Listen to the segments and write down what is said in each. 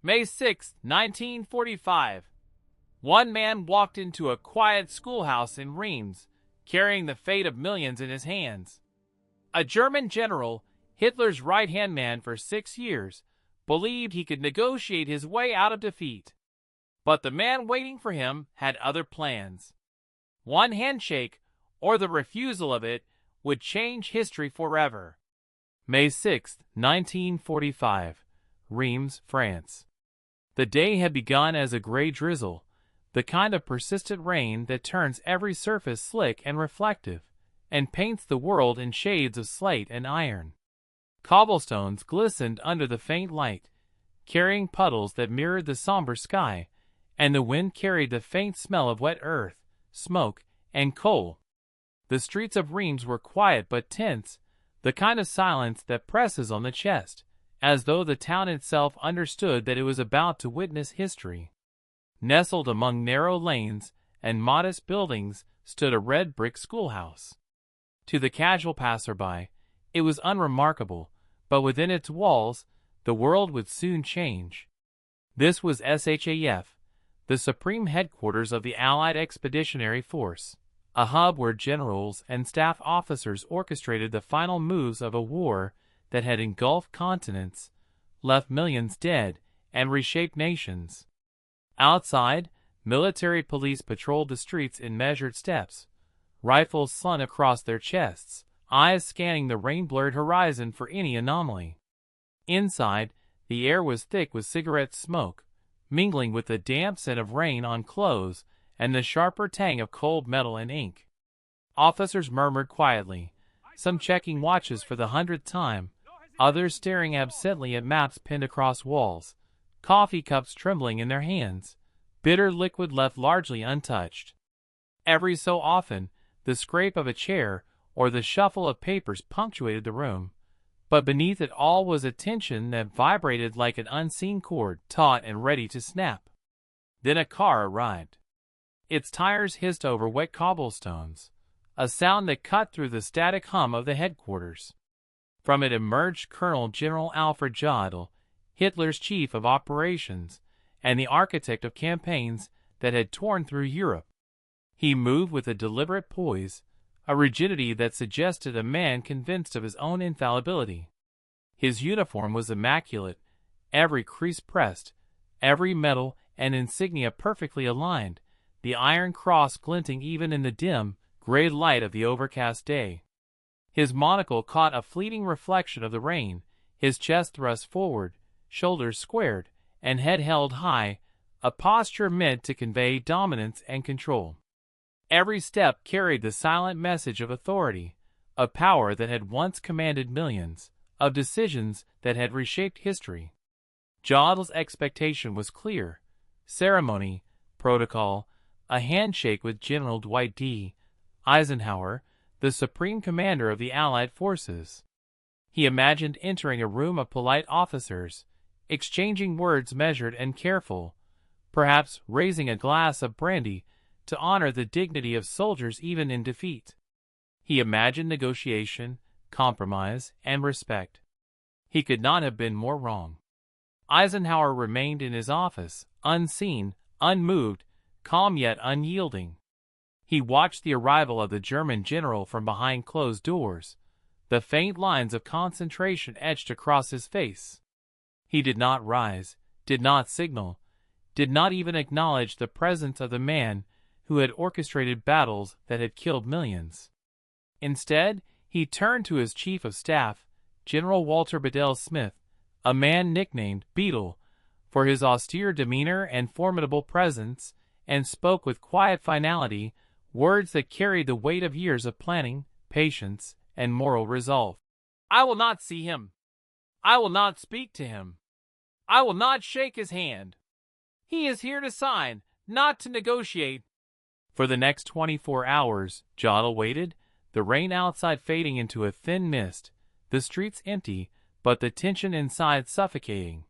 May 6, 1945. One man walked into a quiet schoolhouse in Reims, carrying the fate of millions in his hands. A German general, Hitler's right-hand man for 6 years, believed he could negotiate his way out of defeat. But the man waiting for him had other plans. One handshake, or the refusal of it, would change history forever. May 6, 1945. Reims, France. The day had begun as a gray drizzle, the kind of persistent rain that turns every surface slick and reflective, and paints the world in shades of slate and iron. Cobblestones glistened under the faint light, carrying puddles that mirrored the somber sky, and the wind carried the faint smell of wet earth, smoke, and coal. The streets of Reims were quiet but tense, the kind of silence that presses on the chest, as though the town itself understood that it was about to witness history. Nestled among narrow lanes and modest buildings stood a red brick schoolhouse. To the casual passerby, it was unremarkable, but within its walls, the world would soon change. This was SHAF, the supreme headquarters of the Allied Expeditionary Force, a hub where generals and staff officers orchestrated the final moves of a war that had engulfed continents, left millions dead, and reshaped nations. Outside, military police patrolled the streets in measured steps, rifles slung across their chests, eyes scanning the rain-blurred horizon for any anomaly. Inside, the air was thick with cigarette smoke, mingling with the damp scent of rain on clothes and the sharper tang of cold metal and ink. Officers murmured quietly, some checking watches for the 100th time, others staring absently at maps pinned across walls, coffee cups trembling in their hands, bitter liquid left largely untouched. Every so often, the scrape of a chair or the shuffle of papers punctuated the room, but beneath it all was a tension that vibrated like an unseen cord, taut and ready to snap. Then a car arrived. Its tires hissed over wet cobblestones, a sound that cut through the static hum of the headquarters. From it emerged General Alfred Jodl, Hitler's chief of operations and the architect of campaigns that had torn through Europe. He moved with a deliberate poise, a rigidity that suggested a man convinced of his own infallibility. His uniform was immaculate, every crease pressed, every medal and insignia perfectly aligned, the iron cross glinting even in the dim, gray light of the overcast day. His monocle caught a fleeting reflection of the rain, his chest thrust forward, shoulders squared, and head held high, a posture meant to convey dominance and control. Every step carried the silent message of authority, of power that had once commanded millions, of decisions that had reshaped history. Jodl's expectation was clear: ceremony, protocol, a handshake with General Dwight D. Eisenhower, the supreme commander of the Allied forces. He imagined entering a room of polite officers, exchanging words measured and careful, perhaps raising a glass of brandy to honor the dignity of soldiers even in defeat. He imagined negotiation, compromise, and respect. He could not have been more wrong. Eisenhower remained in his office, unseen, unmoved, calm yet unyielding. He watched the arrival of the German general from behind closed doors, the faint lines of concentration etched across his face. He did not rise, did not signal, did not even acknowledge the presence of the man who had orchestrated battles that had killed millions. Instead, he turned to his chief of staff, General Walter Bedell Smith, a man nicknamed Beetle, for his austere demeanor and formidable presence, and spoke with quiet finality words that carried the weight of years of planning, patience, and moral resolve. "I will not see him. I will not speak to him. I will not shake his hand. He is here to sign, not to negotiate." For the next 24 hours, Jodl waited, the rain outside fading into a thin mist, the streets empty, but the tension inside suffocating.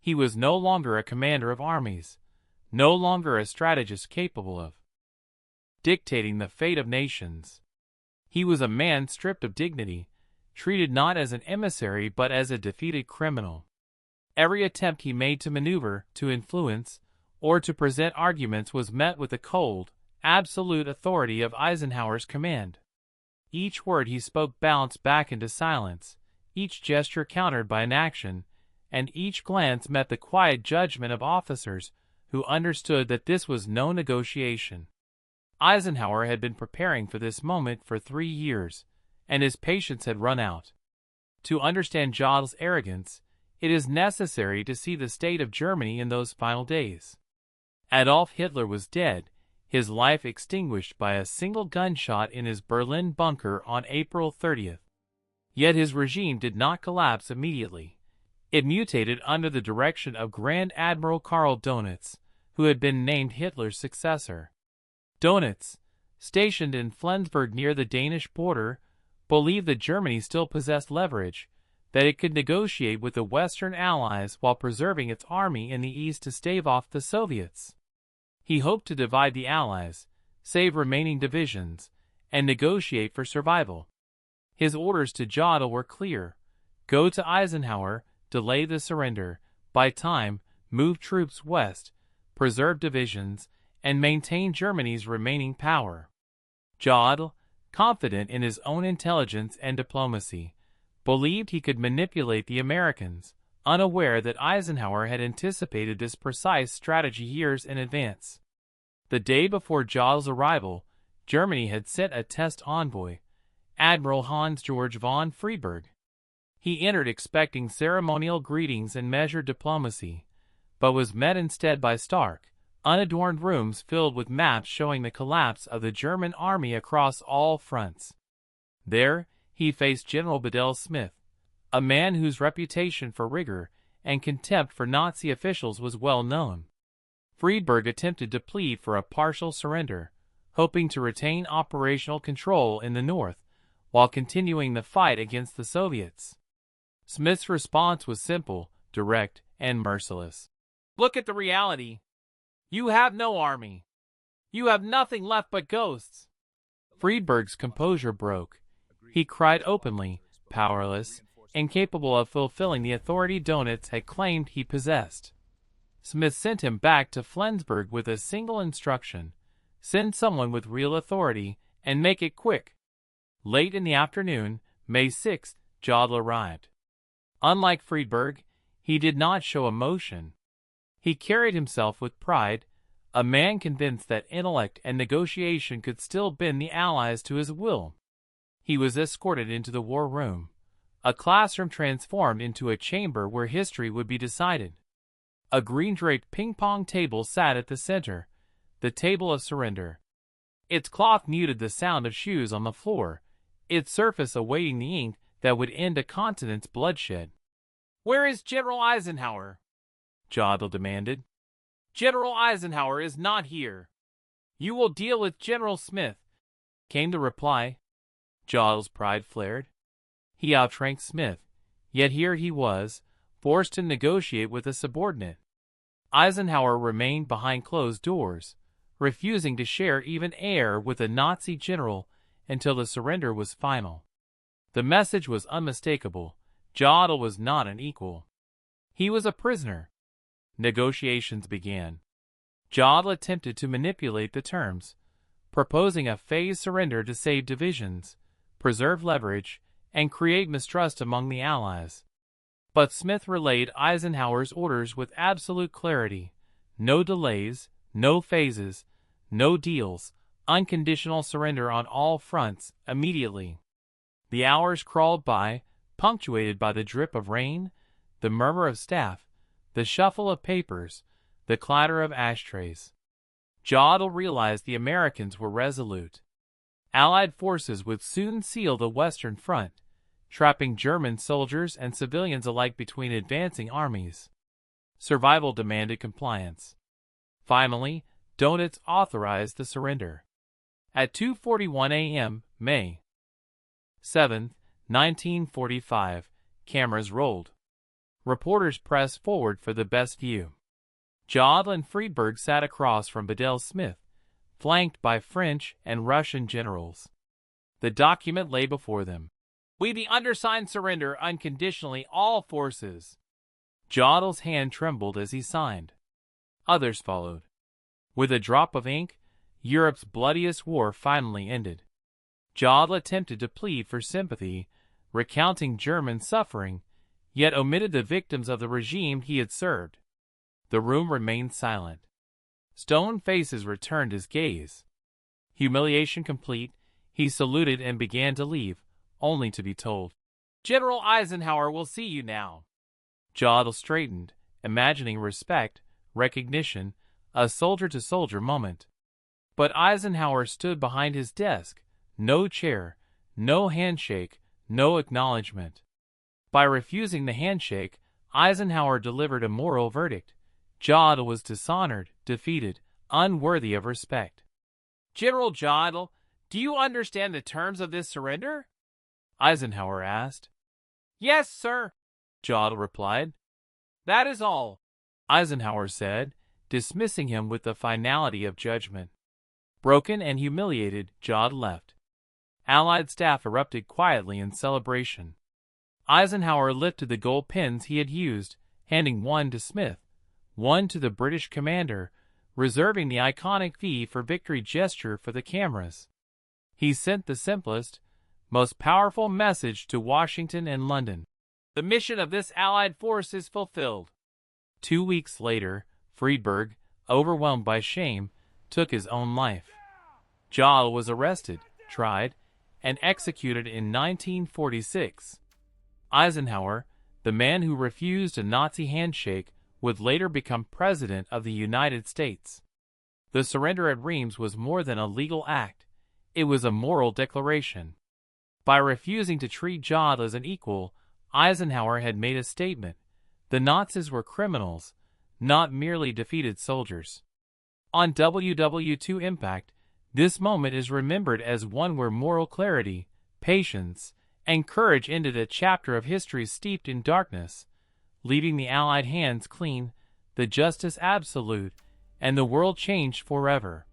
He was no longer a commander of armies, no longer a strategist capable of dictating the fate of nations. He was a man stripped of dignity, treated not as an emissary but as a defeated criminal. Every attempt he made to maneuver, to influence, or to present arguments was met with the cold, absolute authority of Eisenhower's command. Each word he spoke bounced back into silence, each gesture countered by inaction, and each glance met the quiet judgment of officers who understood that this was no negotiation. Eisenhower had been preparing for this moment for 3 years, and his patience had run out. To understand Jodl's arrogance, it is necessary to see the state of Germany in those final days. Adolf Hitler was dead, his life extinguished by a single gunshot in his Berlin bunker on April 30th. Yet his regime did not collapse immediately. It mutated under the direction of Grand Admiral Karl Dönitz, who had been named Hitler's successor. Dönitz, stationed in Flensburg near the Danish border, believed that Germany still possessed leverage, that it could negotiate with the Western Allies while preserving its army in the East to stave off the Soviets. He hoped to divide the Allies, save remaining divisions, and negotiate for survival. His orders to Jodl were clear: go to Eisenhower, delay the surrender, buy time, move troops west, preserve divisions, and maintain Germany's remaining power. Jodl, confident in his own intelligence and diplomacy, believed he could manipulate the Americans, unaware that Eisenhower had anticipated this precise strategy years in advance. The day before Jodl's arrival, Germany had sent a test envoy, Admiral Hans-Georg von Friedberg. He entered expecting ceremonial greetings and measured diplomacy, but was met instead by stark, unadorned rooms filled with maps showing the collapse of the German army across all fronts. There, he faced General Bedell Smith, a man whose reputation for rigor and contempt for Nazi officials was well known. Friedberg attempted to plead for a partial surrender, hoping to retain operational control in the north, while continuing the fight against the Soviets. Smith's response was simple, direct, and merciless. Look at the reality. You have no army. You have nothing left but ghosts. Friedberg's composure broke. He cried openly, powerless, incapable of fulfilling the authority Dönitz had claimed he possessed. Smith sent him back to Flensburg with a single instruction: send someone with real authority, and make it quick. Late in the afternoon, May 6th, Jodl arrived. Unlike Friedberg, he did not show emotion. He carried himself with pride, a man convinced that intellect and negotiation could still bend the Allies to his will. He was escorted into the war room, a classroom transformed into a chamber where history would be decided. A green-draped ping-pong table sat at the center, the table of surrender. Its cloth muted the sound of shoes on the floor, its surface awaiting the ink that would end a continent's bloodshed. "Where is General Eisenhower?" Jodl demanded. "General Eisenhower is not here. You will deal with General Smith," came the reply. Jodl's pride flared. He outranked Smith, yet here he was, forced to negotiate with a subordinate. Eisenhower remained behind closed doors, refusing to share even air with a Nazi general until the surrender was final. The message was unmistakable: Jodl was not an equal. He was a prisoner. Negotiations began. Jodl attempted to manipulate the terms, proposing a phased surrender to save divisions, preserve leverage, and create mistrust among the Allies. But Smith relayed Eisenhower's orders with absolute clarity: no delays, no phases, no deals, unconditional surrender on all fronts, immediately. The hours crawled by, punctuated by the drip of rain, the murmur of staff, the shuffle of papers, the clatter of ashtrays. Jodl realized the Americans were resolute. Allied forces would soon seal the Western Front, trapping German soldiers and civilians alike between advancing armies. Survival demanded compliance. Finally, Dönitz authorized the surrender. At 2:41 a.m., May 7, 1945, cameras rolled. Reporters pressed forward for the best view. Jodl and Friedberg sat across from Bedell Smith, flanked by French and Russian generals. The document lay before them. "We the undersigned surrender unconditionally all forces." Jodl's hand trembled as he signed. Others followed. With a drop of ink, Europe's bloodiest war finally ended. Jodl attempted to plead for sympathy, recounting German suffering, yet omitted the victims of the regime he had served. The room remained silent. Stone faces returned his gaze. Humiliation complete, he saluted and began to leave, only to be told, "General Eisenhower will see you now." Jodl straightened, imagining respect, recognition, a soldier-to-soldier moment. But Eisenhower stood behind his desk, no chair, no handshake, no acknowledgement. By refusing the handshake, Eisenhower delivered a moral verdict. Jodl was dishonored, defeated, unworthy of respect. "General Jodl, do you understand the terms of this surrender?" Eisenhower asked. "Yes, sir," Jodl replied. "That is all," Eisenhower said, dismissing him with the finality of judgment. Broken and humiliated, Jodl left. Allied staff erupted quietly in celebration. Eisenhower lifted the gold pins he had used, handing one to Smith, one to the British commander, reserving the iconic V for victory gesture for the cameras. He sent the simplest, most powerful message to Washington and London. The mission of this Allied force is fulfilled. 2 weeks later, Friedberg, overwhelmed by shame, took his own life. Jodl was arrested, tried, and executed in 1946. Eisenhower, the man who refused a Nazi handshake, would later become President of the United States. The surrender at Reims was more than a legal act. It was a moral declaration. By refusing to treat Jodl as an equal, Eisenhower had made a statement. The Nazis were criminals, not merely defeated soldiers. On WW2 Impact, this moment is remembered as one where moral clarity, patience, and courage ended a chapter of history steeped in darkness, leaving the Allied hands clean, the justice absolute, and the world changed forever.